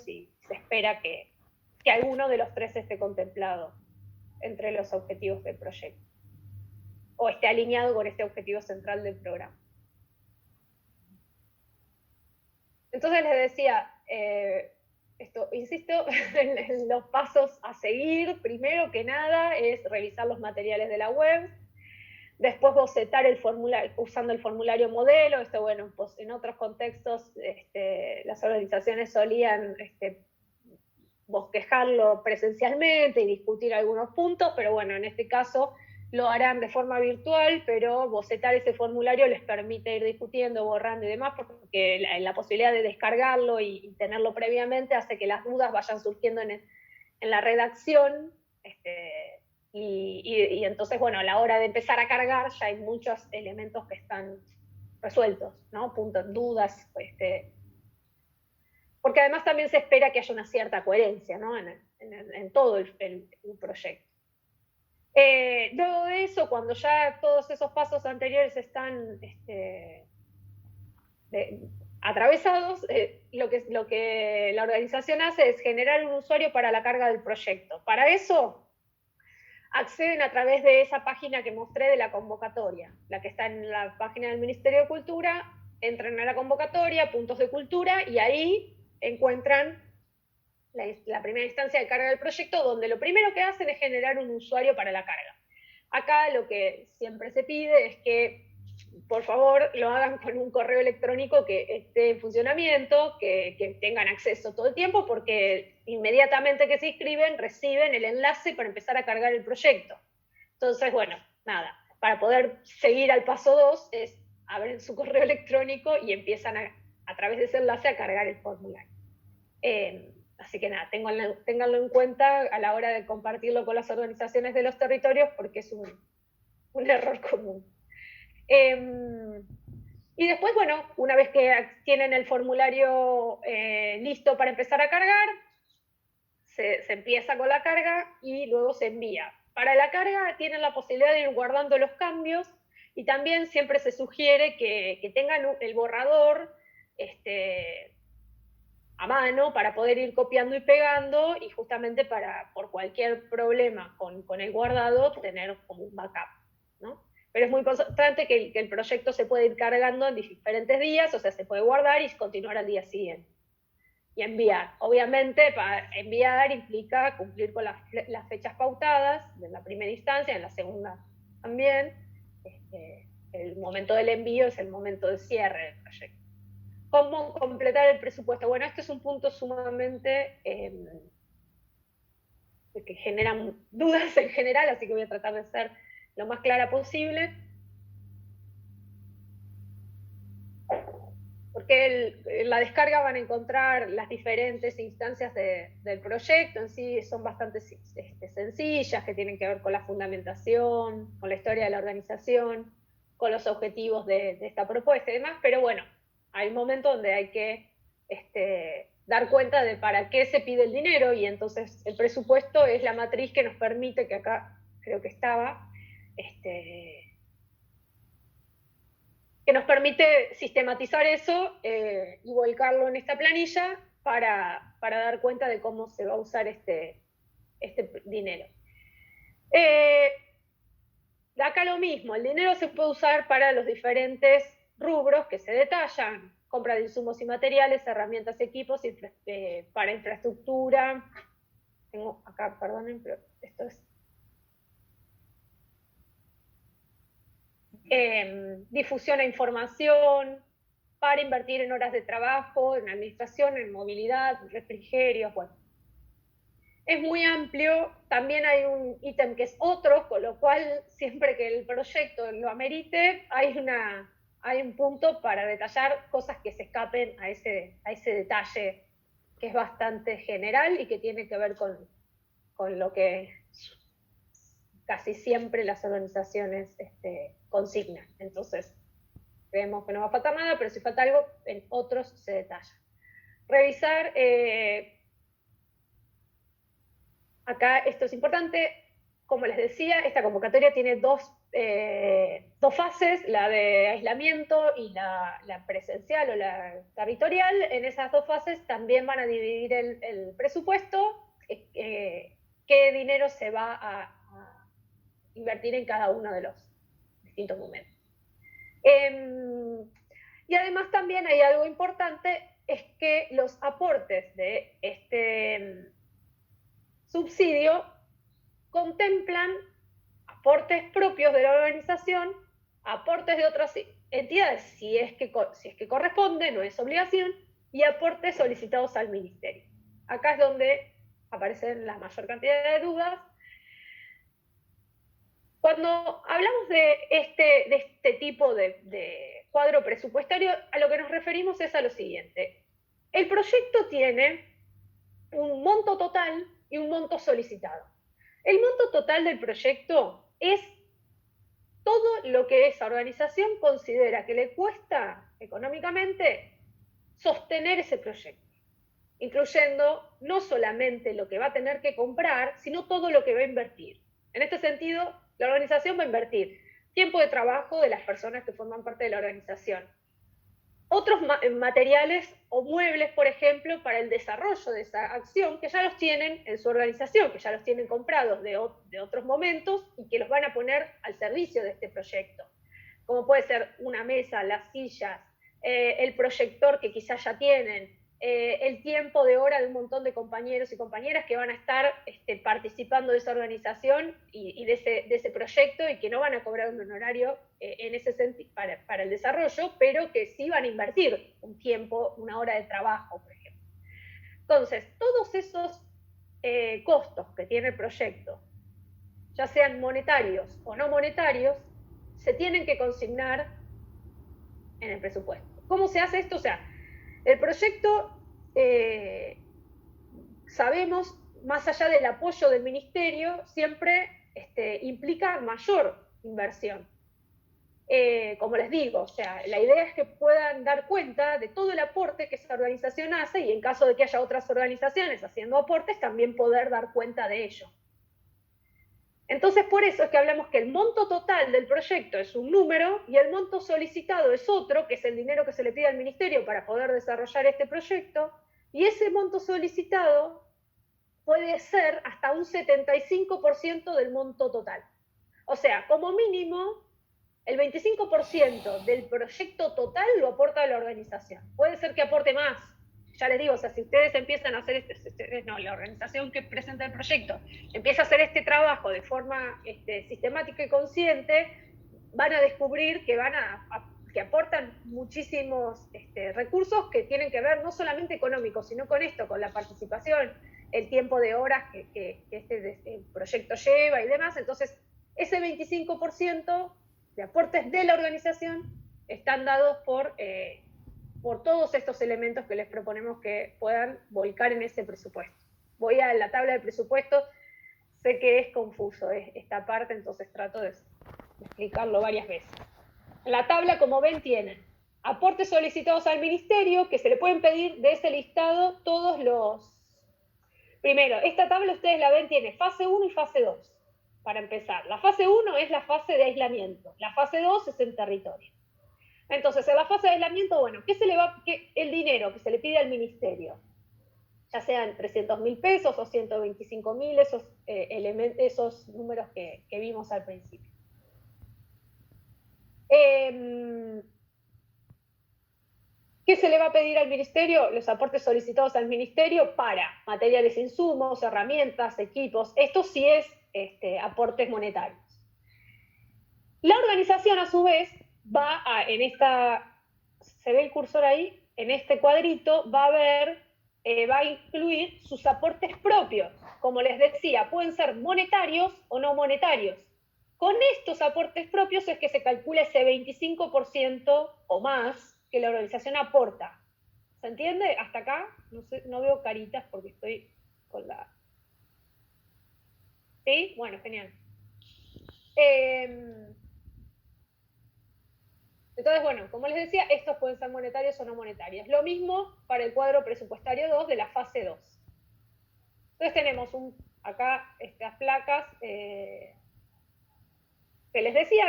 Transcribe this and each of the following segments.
si se espera que alguno de los tres esté contemplado entre los objetivos del proyecto o esté alineado con este objetivo central del programa. Entonces les decía, esto, insisto, en los pasos a seguir, primero que nada es revisar los materiales de la web, después bocetar el formulario, usando el formulario modelo. Esto, bueno, pues en otros contextos las organizaciones solían bosquejarlo presencialmente y discutir algunos puntos, pero bueno, en este caso lo harán de forma virtual, pero bocetar ese formulario les permite ir discutiendo, borrando y demás, porque la posibilidad de descargarlo y tenerlo previamente hace que las dudas vayan surgiendo en la redacción, y entonces, bueno, a la hora de empezar a cargar ya hay muchos elementos que están resueltos, ¿no? Puntos, dudas, porque además también se espera que haya una cierta coherencia, ¿no? en todo el proyecto. Luego de eso, cuando ya todos esos pasos anteriores están atravesados, lo que la organización hace es generar un usuario para la carga del proyecto. Para eso, acceden a través de esa página que mostré de la convocatoria, la que está en la página del Ministerio de Cultura. Entran a la convocatoria, puntos de cultura, y ahí encuentran la primera instancia de carga del proyecto, donde lo primero que hacen es generar un usuario para la carga. Acá lo que siempre se pide es que, por favor, lo hagan con un correo electrónico que esté en funcionamiento, que tengan acceso todo el tiempo, porque inmediatamente que se inscriben, reciben el enlace para empezar a cargar el proyecto. Entonces, bueno, nada, para poder seguir al paso 2 es abren su correo electrónico y empiezan a través de ese enlace a cargar el formulario. Así que nada, ténganlo en cuenta a la hora de compartirlo con las organizaciones de los territorios, porque es un error común. Y después, bueno, una vez que tienen el formulario listo para empezar a cargar, se empieza con la carga y luego se envía. Para la carga tienen la posibilidad de ir guardando los cambios, y también siempre se sugiere que tengan el borrador a mano para poder ir copiando y pegando, y justamente por cualquier problema con el guardado tener como un backup, ¿no? Pero es muy importante que el proyecto se puede ir cargando en diferentes días, o sea, se puede guardar y continuar al día siguiente. Y enviar. Obviamente, para enviar implica cumplir con las fechas pautadas de la primera instancia, en la segunda también. El momento del envío es el momento de cierre del proyecto. ¿Cómo completar el presupuesto? Bueno, este es un punto sumamente que genera dudas en general, así que voy a tratar de ser lo más clara posible. Porque en la descarga van a encontrar las diferentes instancias del proyecto. En sí son bastante sencillas, que tienen que ver con la fundamentación, con la historia de la organización, con los objetivos de esta propuesta y demás, pero bueno, hay un momento donde hay que dar cuenta de para qué se pide el dinero, y entonces el presupuesto es la matriz que nos permite, que acá creo que estaba, que nos permite sistematizar eso y volcarlo en esta planilla para dar cuenta de cómo se va a usar este dinero. Acá lo mismo, el dinero se puede usar para los diferentes rubros que se detallan: compra de insumos y materiales, herramientas, equipos, para infraestructura. Tengo acá, perdonen, pero esto es... difusión e información, para invertir en horas de trabajo, en administración, en movilidad, refrigerios, bueno. Es muy amplio. También hay un ítem que es otro, con lo cual siempre que el proyecto lo amerite, hay un punto para detallar cosas que se escapen a ese detalle, que es bastante general y que tiene que ver con lo que casi siempre las organizaciones consignan. Entonces, creemos que no va a faltar nada, pero si falta algo, en otros se detalla. Revisar, acá esto es importante, como les decía, esta convocatoria tiene dos fases, la de aislamiento y la presencial o la territorial. En esas dos fases también van a dividir el presupuesto, qué dinero se va a invertir en cada uno de los distintos momentos. Y además también hay algo importante, es que los aportes de este subsidio contemplan aportes propios de la organización, aportes de otras entidades, si es que corresponde, no es obligación, y aportes solicitados al ministerio. Acá es donde aparecen la mayor cantidad de dudas. Cuando hablamos de este tipo de cuadro presupuestario, a lo que nos referimos es a lo siguiente. El proyecto tiene un monto total y un monto solicitado. El monto total del proyecto es todo lo que esa organización considera que le cuesta económicamente sostener ese proyecto, incluyendo no solamente lo que va a tener que comprar, sino todo lo que va a invertir. En este sentido, la organización va a invertir tiempo de trabajo de las personas que forman parte de la organización, otros materiales o muebles, por ejemplo, para el desarrollo de esa acción, que ya los tienen en su organización, que ya los tienen comprados de otros momentos y que los van a poner al servicio de este proyecto. Como puede ser una mesa, las sillas, el proyector que quizás ya tienen, el tiempo de hora de un montón de compañeros y compañeras que van a estar participando de esa organización y de ese proyecto y que no van a cobrar un honorario en ese sentido para el desarrollo, pero que sí van a invertir un tiempo, una hora de trabajo, por ejemplo. Entonces, todos esos costos que tiene el proyecto, ya sean monetarios o no monetarios, se tienen que consignar en el presupuesto. ¿Cómo se hace esto? O sea, el proyecto, sabemos, más allá del apoyo del ministerio, siempre implica mayor inversión. Como les digo, o sea, la idea es que puedan dar cuenta de todo el aporte que esa organización hace y en caso de que haya otras organizaciones haciendo aportes, también poder dar cuenta de ello. Entonces, por eso es que hablamos que el monto total del proyecto es un número y el monto solicitado es otro, que es el dinero que se le pide al ministerio para poder desarrollar este proyecto, y ese monto solicitado puede ser hasta un 75% del monto total. O sea, como mínimo, el 25% del proyecto total lo aporta la organización. Puede ser que aporte más. Ya les digo, o sea, si ustedes empiezan a hacer la organización que presenta el proyecto empieza a hacer este trabajo de forma sistemática y consciente, van a descubrir que que aportan muchísimos recursos que tienen que ver no solamente económicos, sino con esto, con la participación, el tiempo de horas que este proyecto lleva y demás. Entonces, ese 25% de aportes de la organización están dados por todos estos elementos que les proponemos que puedan volcar en ese presupuesto. Voy a la tabla de presupuesto, sé que es confuso esta parte, entonces trato de explicarlo varias veces. La tabla, como ven, tiene aportes solicitados al ministerio, que se le pueden pedir de ese listado todos los... Primero, esta tabla ustedes la ven, tiene fase 1 y fase 2. Para empezar, la fase 1 es la fase de aislamiento, la fase 2 es el territorio. Entonces, en la fase de aislamiento, bueno, el dinero que se le pide al ministerio, ya sean 300.000 pesos o 125.000, esos números que vimos al principio. ¿Qué se le va a pedir al ministerio? Los aportes solicitados al ministerio para materiales, insumos, herramientas, equipos. Esto sí es aportes monetarios. La organización, a su vez, ¿se ve el cursor ahí? En este cuadrito va a incluir sus aportes propios. Como les decía, pueden ser monetarios o no monetarios. Con estos aportes propios es que se calcula ese 25% o más que la organización aporta. ¿Se entiende? Hasta acá no veo caritas porque estoy con la... ¿Sí? Bueno, genial. Entonces, bueno, como les decía, estos pueden ser monetarios o no monetarios. Lo mismo para el cuadro presupuestario 2 de la fase 2. Entonces tenemos acá estas placas que les decía,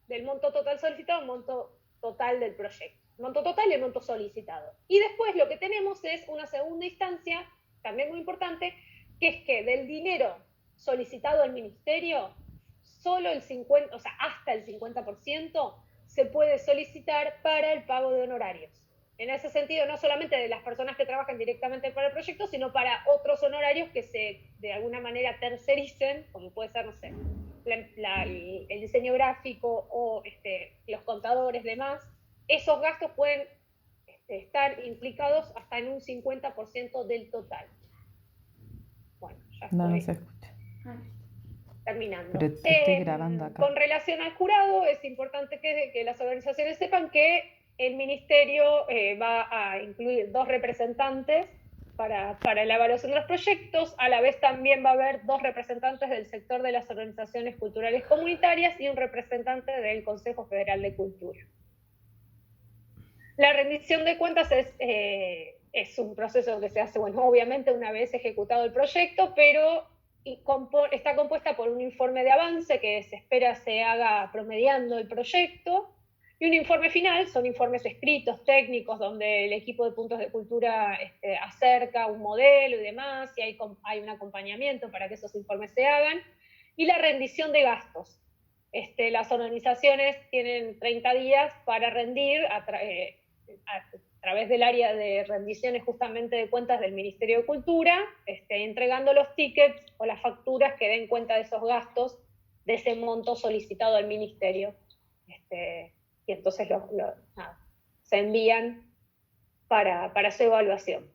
del monto total solicitado, monto total del proyecto. Monto total y el monto solicitado. Y después lo que tenemos es una segunda instancia, también muy importante, que es que del dinero solicitado al ministerio, solo el 50%, o sea, hasta el 50% se puede solicitar para el pago de honorarios. En ese sentido, no solamente de las personas que trabajan directamente para el proyecto, sino para otros honorarios que se, de alguna manera, tercericen, como puede ser, no sé, el diseño gráfico o los contadores, demás. Esos gastos pueden estar implicados hasta en un 50% del total. Bueno, ya estoy No se escucha. terminando. Pero estoy grabando acá. Con relación al jurado, es importante que las organizaciones sepan que el ministerio va a incluir 2 representantes para la evaluación de los proyectos. A la vez también va a haber 2 representantes del sector de las organizaciones culturales comunitarias y un representante del Consejo Federal de Cultura. La rendición de cuentas es un proceso que se hace, bueno, obviamente una vez ejecutado el proyecto, pero está compuesta por un informe de avance que se espera se haga promediando el proyecto, y un informe final. Son informes escritos, técnicos, donde el equipo de puntos de cultura acerca un modelo y demás, y hay un acompañamiento para que esos informes se hagan, y la rendición de gastos. Las organizaciones tienen 30 días para rendir a través del área de rendiciones justamente de cuentas del Ministerio de Cultura, entregando los tickets o las facturas que den cuenta de esos gastos, de ese monto solicitado al Ministerio. Y entonces se envían para su evaluación.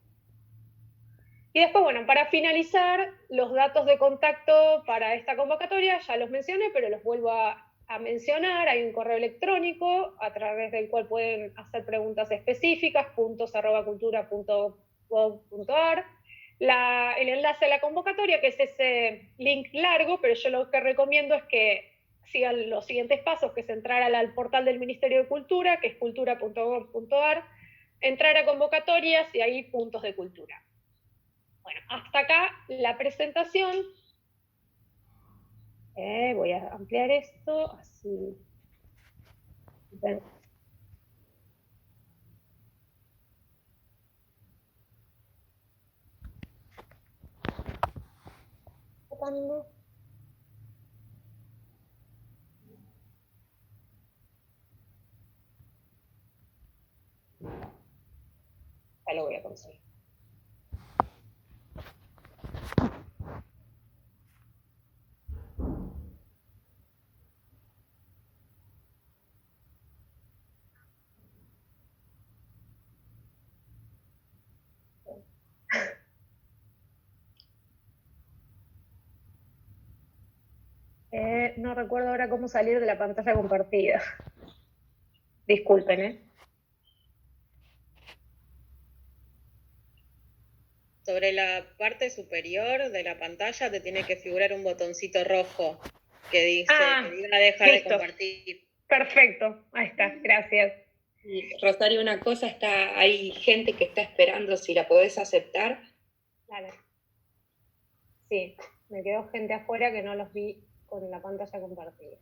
Y después, bueno, para finalizar, los datos de contacto para esta convocatoria ya los mencioné, pero los vuelvo a mencionar. Hay un correo electrónico a través del cual pueden hacer preguntas específicas, puntos@cultura.gov.ar. El enlace a la convocatoria, que es ese link largo, pero yo lo que recomiendo es que sigan los siguientes pasos, que es entrar al portal del Ministerio de Cultura, que es cultura.gov.ar, entrar a convocatorias y ahí puntos de cultura. Bueno, hasta acá la presentación. Voy a ampliar esto, así. Ya lo voy a conseguir. No recuerdo ahora cómo salir de la pantalla compartida. Disculpen, Sobre la parte superior de la pantalla te tiene que figurar un botoncito rojo que dice que diga dejar listo. de compartir. Perfecto, ahí está, gracias. Y, Rosario, una cosa, hay gente que está esperando, si la podés aceptar. Dale. Sí, me quedó gente afuera que no los vi con la pantalla compartida.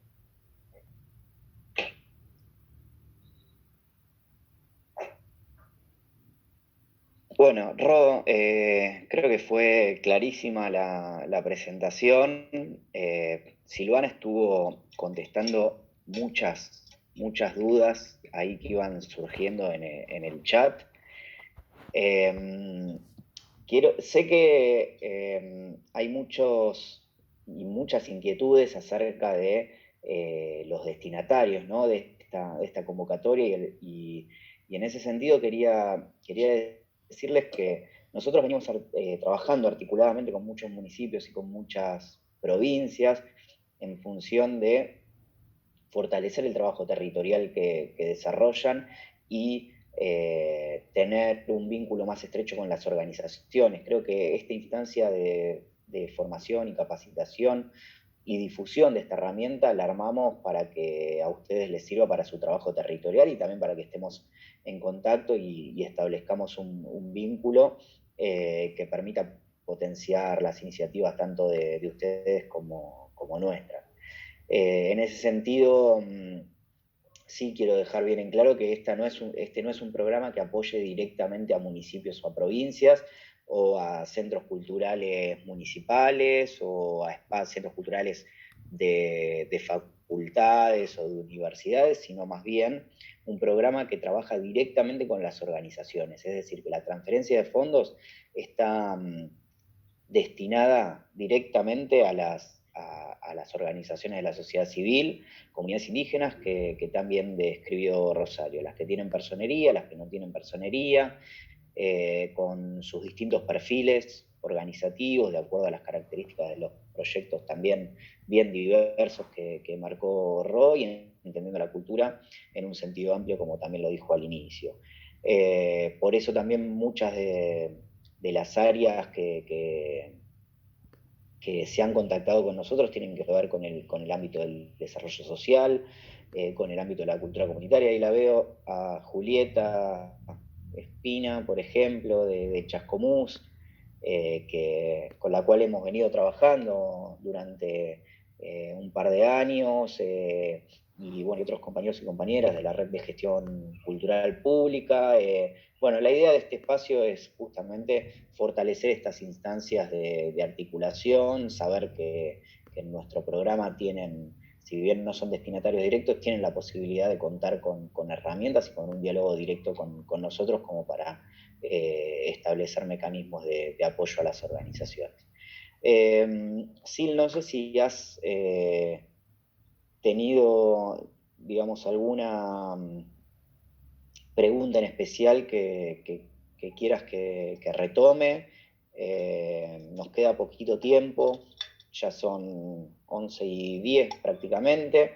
Bueno, Ro, creo que fue clarísima la presentación. Silvana estuvo contestando muchas dudas ahí que iban surgiendo en el chat. Sé que hay muchas inquietudes acerca de los destinatarios, ¿no? de esta convocatoria y en ese sentido quería decirles que nosotros venimos trabajando articuladamente con muchos municipios y con muchas provincias en función de fortalecer el trabajo territorial que desarrollan y tener un vínculo más estrecho con las organizaciones. Creo que esta instancia de formación y capacitación y difusión de esta herramienta la armamos para que a ustedes les sirva para su trabajo territorial y también para que estemos en contacto y establezcamos un vínculo que permita potenciar las iniciativas tanto de ustedes como nuestras. En ese sentido, sí quiero dejar bien en claro que este no es un programa que apoye directamente a municipios o a provincias, o a centros culturales municipales, o a centros culturales de facultades o de universidades, sino más bien un programa que trabaja directamente con las organizaciones. Es decir, que la transferencia de fondos está destinada directamente a las organizaciones de la sociedad civil, comunidades indígenas, que también describió Rosario, las que tienen personería, las que no tienen personería, con sus distintos perfiles organizativos, de acuerdo a las características de los proyectos también bien diversos que marcó Roy, entendiendo la cultura en un sentido amplio, como también lo dijo al inicio. Por eso también muchas de las áreas que se han contactado con nosotros tienen que ver con el ámbito del desarrollo social, con el ámbito de la cultura comunitaria. Ahí la veo a Julieta Espina, por ejemplo, de Chascomús, con la cual hemos venido trabajando durante un par de años, y bueno, y otros compañeros y compañeras de la Red de Gestión Cultural Pública. Bueno, la idea de este espacio es justamente fortalecer estas instancias de articulación, saber que en nuestro programa tienen, si bien no son destinatarios directos, tienen la posibilidad de contar con herramientas y con un diálogo directo con nosotros como para establecer mecanismos de apoyo a las organizaciones. Sil, no sé si has tenido, digamos, alguna pregunta en especial que quieras que retome. Nos queda poquito tiempo, ya son 11:10 prácticamente,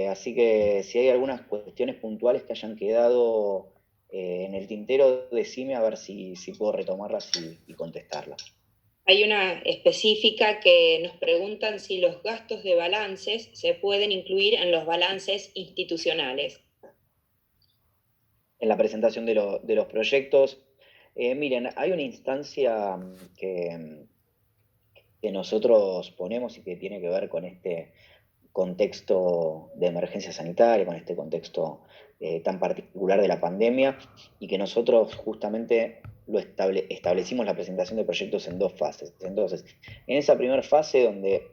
así que si hay algunas cuestiones puntuales que hayan quedado en el tintero, decime a ver si puedo retomarlas y contestarlas. Hay una específica que nos preguntan si los gastos de balances se pueden incluir en los balances institucionales. En la presentación de los proyectos, miren, hay una instancia que nosotros ponemos y que tiene que ver con este contexto de emergencia sanitaria, con este contexto tan particular de la pandemia, y que nosotros justamente establecimos la presentación de proyectos en 2 fases. Entonces, en esa primera fase, donde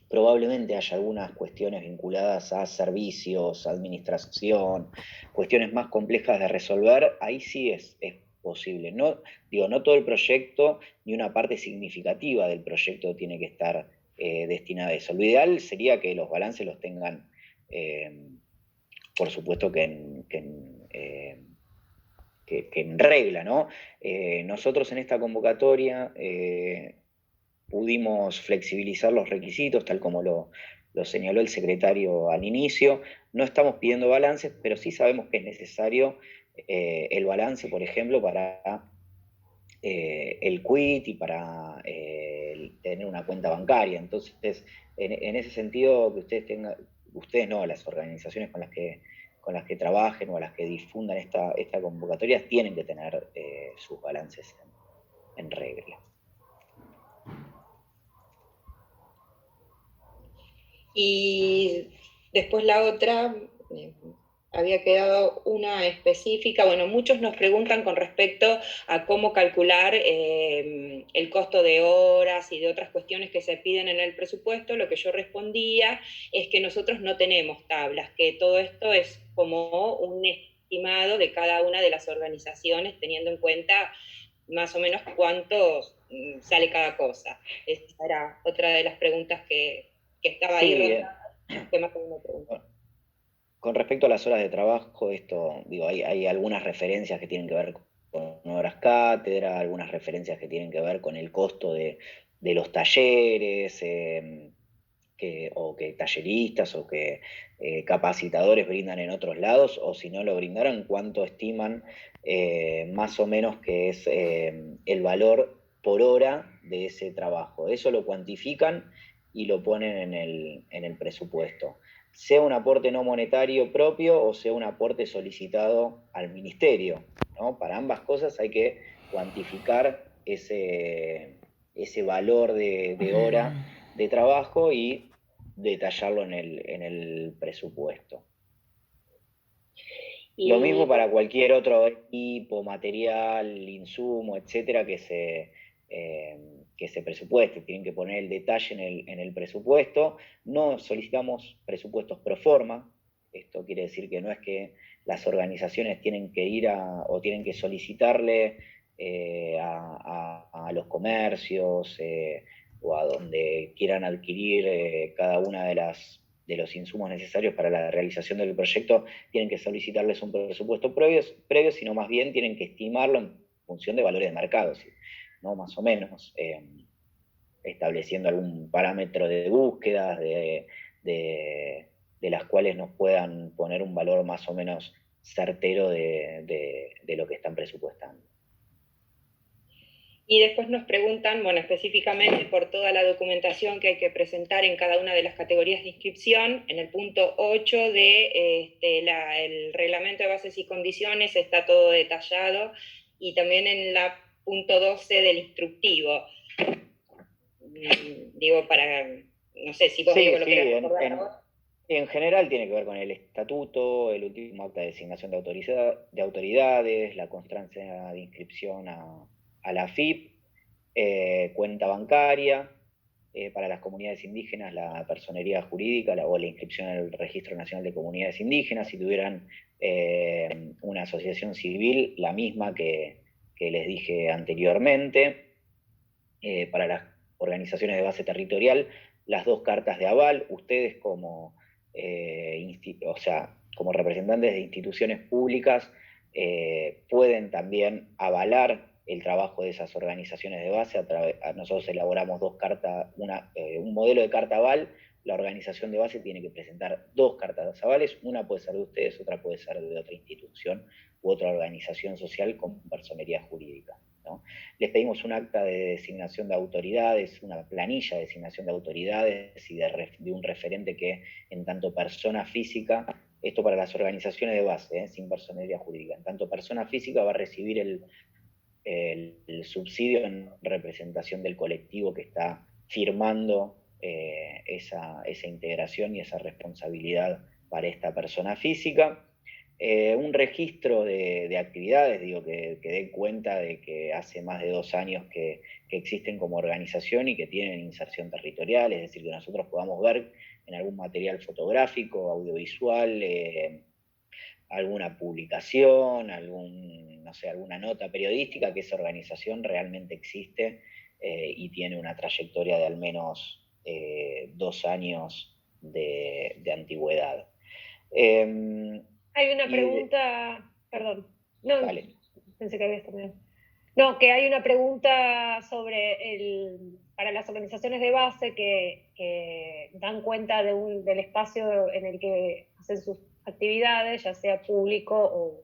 probablemente haya algunas cuestiones vinculadas a servicios, administración, cuestiones más complejas de resolver, ahí sí es posible. No todo el proyecto ni una parte significativa del proyecto tiene que estar destinada a eso. Lo ideal sería que los balances los tengan, por supuesto, que en regla, ¿no? Nosotros en esta convocatoria pudimos flexibilizar los requisitos, tal como lo señaló el secretario al inicio. No estamos pidiendo balances, pero sí sabemos que es necesario el balance, por ejemplo, para el quit y para tener una cuenta bancaria. Entonces, en ese sentido, que ustedes no, las organizaciones con las que trabajen o a las que difundan esta convocatoria, tienen que tener sus balances en regla. Y después la otra, había quedado una específica. Bueno, muchos nos preguntan con respecto a cómo calcular el costo de horas y de otras cuestiones que se piden en el presupuesto. Lo que yo respondía es que nosotros no tenemos tablas, que todo esto es como un estimado de cada una de las organizaciones, teniendo en cuenta más o menos cuánto sale cada cosa. Esta era otra de las preguntas que estaba ahí rondando. Con respecto a las horas de trabajo, hay algunas referencias que tienen que ver con horas cátedra, algunas referencias que tienen que ver con el costo de los talleres, o que talleristas o que capacitadores brindan en otros lados, o si no lo brindaran, cuánto estiman más o menos que es el valor por hora de ese trabajo. Eso lo cuantifican y lo ponen en el presupuesto, sea un aporte no monetario propio o sea un aporte solicitado al ministerio, ¿no? Para ambas cosas hay que cuantificar ese ese valor de hora de trabajo y detallarlo en el presupuesto. Lo mismo para cualquier otro equipo, material, insumo, etcétera, que se presupueste. Tienen que poner el detalle en el presupuesto. No solicitamos presupuestos pro forma. Esto quiere decir que no es que las organizaciones tienen que ir o tienen que solicitarle a los comercios o a donde quieran adquirir cada una de los insumos necesarios para la realización del proyecto, tienen que solicitarles un presupuesto previo, sino más bien tienen que estimarlo en función de valores de mercado, ¿no? Más o menos, estableciendo algún parámetro de búsquedas de las cuales nos puedan poner un valor más o menos certero de lo que están presupuestando. Y después nos preguntan, bueno, específicamente por toda la documentación que hay que presentar en cada una de las categorías de inscripción. En el punto 8 el reglamento de bases y condiciones está todo detallado, y también en la punto 12 del instructivo. Digo, para, no sé si vos sí, lo querés recordar. En general tiene que ver con el estatuto, el último acta de designación de autoridades, la constancia de inscripción a la AFIP, cuenta bancaria, para las comunidades indígenas la personería jurídica o la inscripción en el Registro Nacional de Comunidades Indígenas, si tuvieran una asociación civil, la misma que les dije anteriormente, para las organizaciones de base territorial, las 2 cartas de aval. Ustedes como como representantes de instituciones públicas pueden también avalar el trabajo de esas organizaciones de base. Nosotros elaboramos 2 cartas, un modelo de carta aval. La organización de base tiene que presentar 2 cartas avales, una puede ser de ustedes, otra puede ser de otra institución u otra organización social con personería jurídica, ¿no? Les pedimos un acta de designación de autoridades, una planilla de designación de autoridades y de un referente que, en tanto persona física, esto para las organizaciones de base, sin personería jurídica, en tanto persona física va a recibir el subsidio en representación del colectivo que está firmando esa integración y esa responsabilidad para esta persona física. Un registro de actividades, digo, que dé cuenta de que hace más de 2 años que existen como organización y que tienen inserción territorial, es decir, que nosotros podamos ver en algún material fotográfico, audiovisual, alguna publicación, alguna nota periodística, que esa organización realmente existe y tiene una trayectoria de al menos 2 años de antigüedad. Hay una pregunta, perdón, no, vale. Pensé que habías terminado. No, que hay una pregunta sobre para las organizaciones de base que dan cuenta del espacio en el que hacen sus actividades, ya sea público o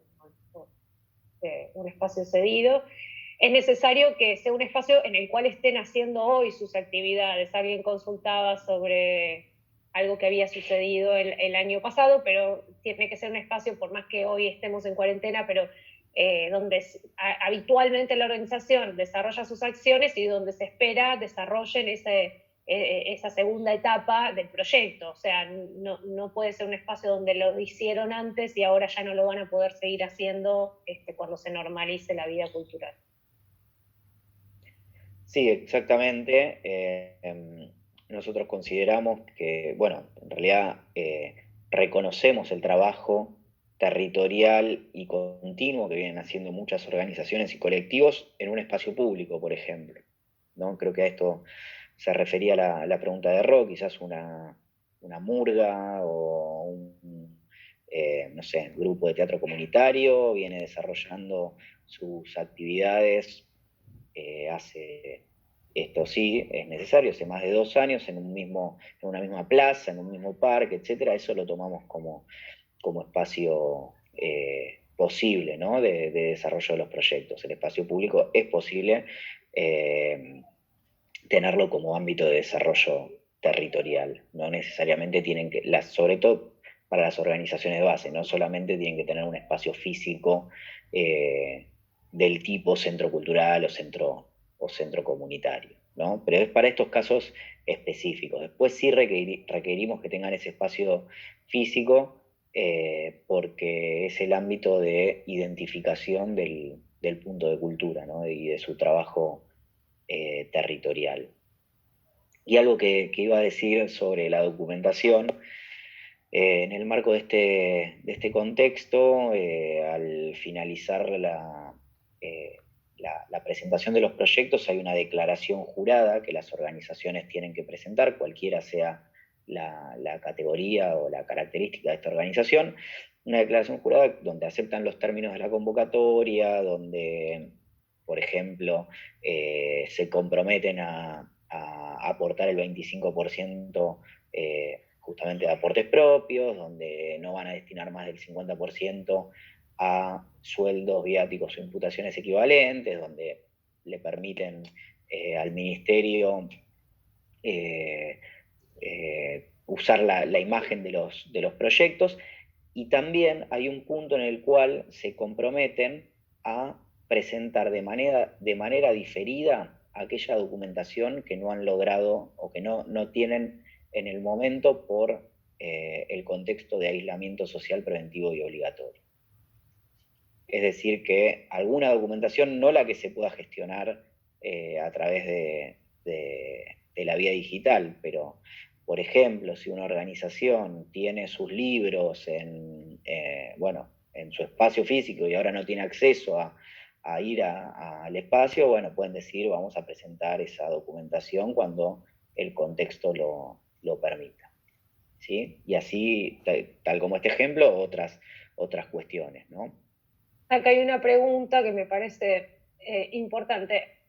un espacio cedido. Es necesario que sea un espacio en el cual estén haciendo hoy sus actividades. Alguien consultaba sobre algo que había sucedido el año pasado, pero tiene que ser un espacio, por más que hoy estemos en cuarentena, pero donde habitualmente la organización desarrolla sus acciones y donde se espera desarrollen esa segunda etapa del proyecto. O sea, no puede ser un espacio donde lo hicieron antes y ahora ya no lo van a poder seguir haciendo cuando se normalice la vida cultural. Sí, exactamente. Nosotros consideramos que, bueno, en realidad reconocemos el trabajo territorial y continuo que vienen haciendo muchas organizaciones y colectivos en un espacio público, por ejemplo, ¿no? Creo que a esto se refería la pregunta de Ro, quizás una murga o un grupo de teatro comunitario viene desarrollando sus actividades hace, esto sí, es necesario, hace más de 2 años en una misma plaza, en un mismo parque, etcétera. Eso lo tomamos como espacio posible, ¿no? de desarrollo de los proyectos. El espacio público es posible tenerlo como ámbito de desarrollo territorial. No necesariamente tienen que, sobre todo para las organizaciones de base, no solamente tienen que tener un espacio físico del tipo centro cultural o centro o centro comunitario, ¿no? Pero es para estos casos específicos. Después sí requerimos que tengan ese espacio físico, porque es el ámbito de identificación del punto de cultura, ¿no? Y de su trabajo territorial. Y algo que iba a decir sobre la documentación, en el marco de este contexto, al finalizar la presentación de los proyectos, hay una declaración jurada que las organizaciones tienen que presentar, cualquiera sea la categoría o la característica de esta organización, una declaración jurada donde aceptan los términos de la convocatoria, donde, por ejemplo, se comprometen a aportar el 25% justamente de aportes propios, donde no van a destinar más del 50% a sueldos, viáticos o imputaciones equivalentes, donde le permiten al ministerio usar la imagen de los proyectos, y también hay un punto en el cual se comprometen a presentar de manera diferida aquella documentación que no han logrado o que no tienen en el momento por el contexto de aislamiento social preventivo y obligatorio. Es decir, que alguna documentación, no la que se pueda gestionar a través de la vía digital, pero, por ejemplo, si una organización tiene sus libros en su espacio físico y ahora no tiene acceso a ir al espacio, bueno, pueden decir, vamos a presentar esa documentación cuando el contexto lo permita, ¿sí? Y así, tal como este ejemplo, otras cuestiones, ¿no? Acá hay una pregunta que me parece importante.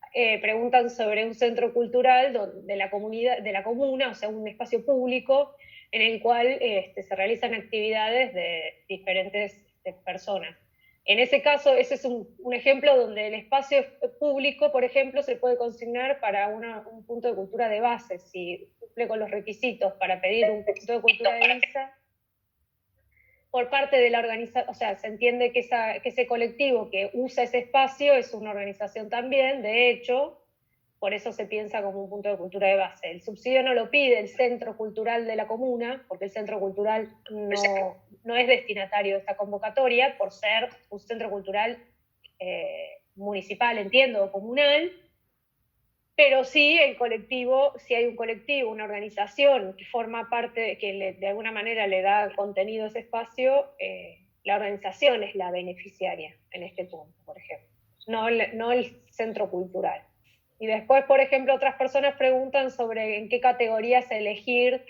Preguntan sobre un centro cultural de la comuna, o sea, un espacio público en el cual se realizan actividades de diferentes personas. En ese caso, ese es un ejemplo donde el espacio público, por ejemplo, se puede consignar para un punto de cultura de base. Si cumple con los requisitos para pedir un punto de cultura de visa, por parte de la organización, o sea, se entiende que ese colectivo que usa ese espacio es una organización también, de hecho, por eso se piensa como un punto de cultura de base. El subsidio no lo pide el centro cultural de la comuna, porque el centro cultural no es destinatario de esta convocatoria, por ser un centro cultural municipal, entiendo, o comunal, pero sí el colectivo, si hay un colectivo, una organización que forma parte, que de alguna manera le da contenido a ese espacio, la organización es la beneficiaria en este punto, por ejemplo, no el centro cultural. Y después, por ejemplo, otras personas preguntan sobre en qué categorías elegir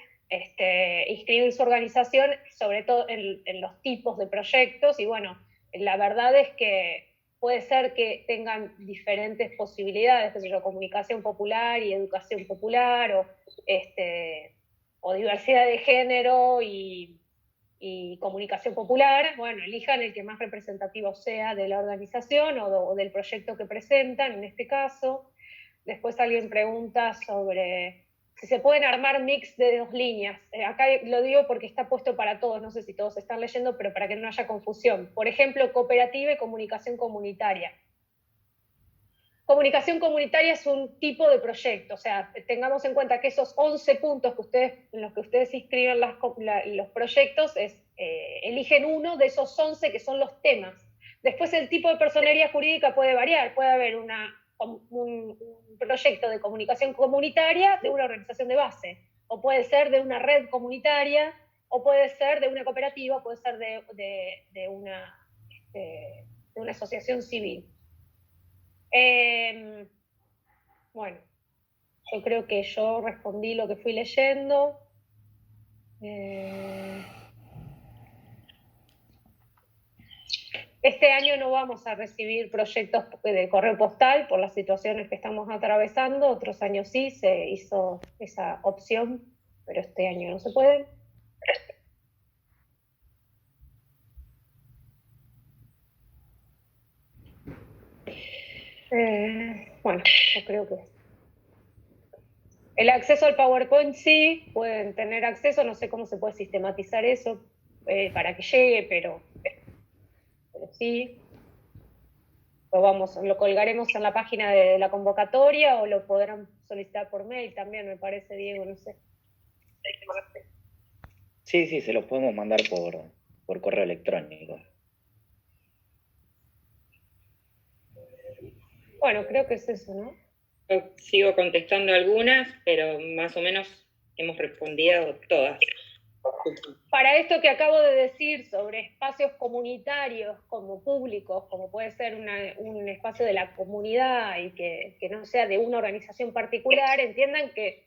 inscribir su organización, sobre todo en los tipos de proyectos, y bueno, la verdad es que puede ser que tengan diferentes posibilidades, qué sé yo, comunicación popular y educación popular, o diversidad de género y comunicación popular. Bueno, elijan el que más representativo sea de la organización o del proyecto que presentan, en este caso. Después alguien pregunta sobre si se pueden armar mix de dos líneas. Acá lo digo porque está puesto para todos, no sé si todos están leyendo, pero para que no haya confusión. Por ejemplo, cooperativa y comunicación comunitaria. Comunicación comunitaria es un tipo de proyecto, o sea, tengamos en cuenta que esos 11 puntos en los que ustedes inscriben los proyectos, eligen uno de esos 11 que son los temas. Después el tipo de personería jurídica puede variar, puede haber un proyecto de comunicación comunitaria de una organización de base, o puede ser de una red comunitaria, o puede ser de una cooperativa, o puede ser de una asociación civil. Bueno, yo creo que yo respondí lo que fui leyendo. Este año no vamos a recibir proyectos de correo postal por las situaciones que estamos atravesando. Otros años sí se hizo esa opción, pero este año no se puede. Bueno, yo creo que el acceso al PowerPoint sí, pueden tener acceso, no sé cómo se puede sistematizar eso para que llegue, pero sí. lo colgaremos en la página de la convocatoria o lo podrán solicitar por mail también, me parece, Diego, no sé. Sí, se los podemos mandar por correo electrónico. Bueno, creo que es eso, ¿no? Yo sigo contestando algunas, pero más o menos hemos respondido todas. Para esto que acabo de decir sobre espacios comunitarios como públicos, como puede ser un espacio de la comunidad y que no sea de una organización particular, entiendan que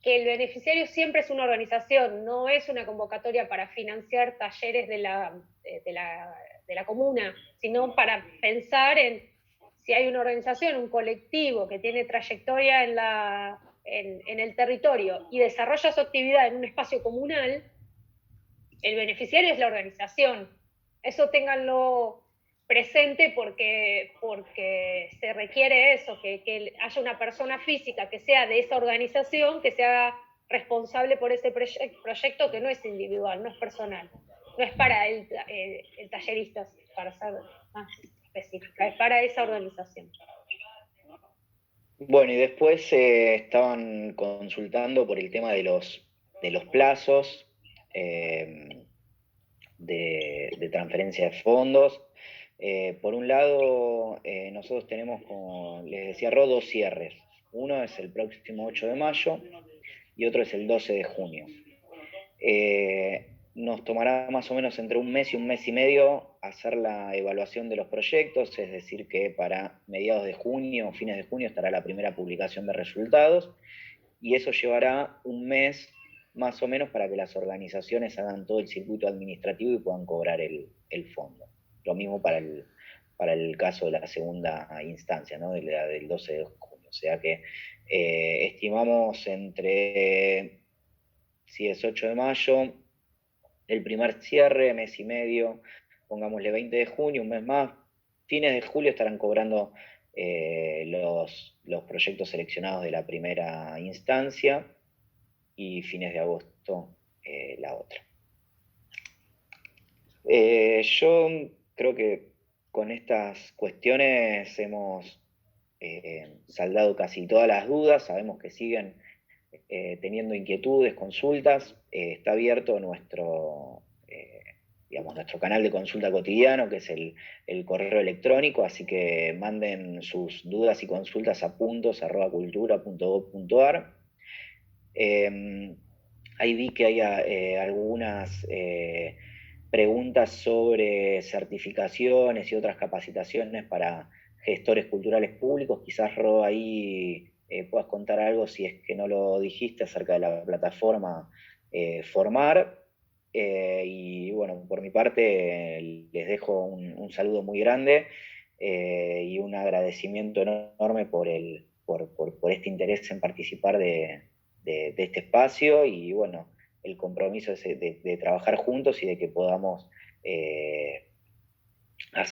el beneficiario siempre es una organización, no es una convocatoria para financiar talleres de la comuna, sino para pensar en si hay una organización, un colectivo que tiene trayectoria en el territorio y desarrolla su actividad en un espacio comunal, el beneficiario es la organización. Eso ténganlo presente porque se requiere eso, que haya una persona física que sea de esa organización, que sea responsable por ese proyecto que no es individual, no es personal, no es para el tallerista, para ser más específica, es para esa organización. Bueno, y después estaban consultando por el tema de los plazos de transferencia de fondos. Por un lado, nosotros tenemos, como les decía Ro, dos cierres. Uno es el próximo 8 de mayo y otro es el 12 de junio. Nos tomará más o menos entre un mes y medio hacer la evaluación de los proyectos, es decir que para mediados de junio, fines de junio, estará la primera publicación de resultados, y eso llevará un mes más o menos para que las organizaciones hagan todo el circuito administrativo y puedan cobrar el fondo. Lo mismo para el caso de la segunda instancia, ¿no? del 12 de junio. O sea que estimamos entre, si es 8 de mayo, el primer cierre, mes y medio, pongámosle 20 de junio, un mes más, fines de julio estarán cobrando los proyectos seleccionados de la primera instancia y fines de agosto la otra. Yo creo que con estas cuestiones hemos saldado casi todas las dudas, sabemos que siguen teniendo inquietudes, consultas, está abierto nuestro canal de consulta cotidiano, que es el correo electrónico, así que manden sus dudas y consultas a puntos@cultura.gov.ar. Ahí vi que hay algunas preguntas sobre certificaciones y otras capacitaciones para gestores culturales públicos. Quizás, Ro, ahí puedas contar algo, si es que no lo dijiste, acerca de la plataforma Formar. Y bueno, por mi parte les dejo un saludo muy grande y un agradecimiento enorme por este interés en participar de este espacio, y bueno, el compromiso de trabajar juntos y de que podamos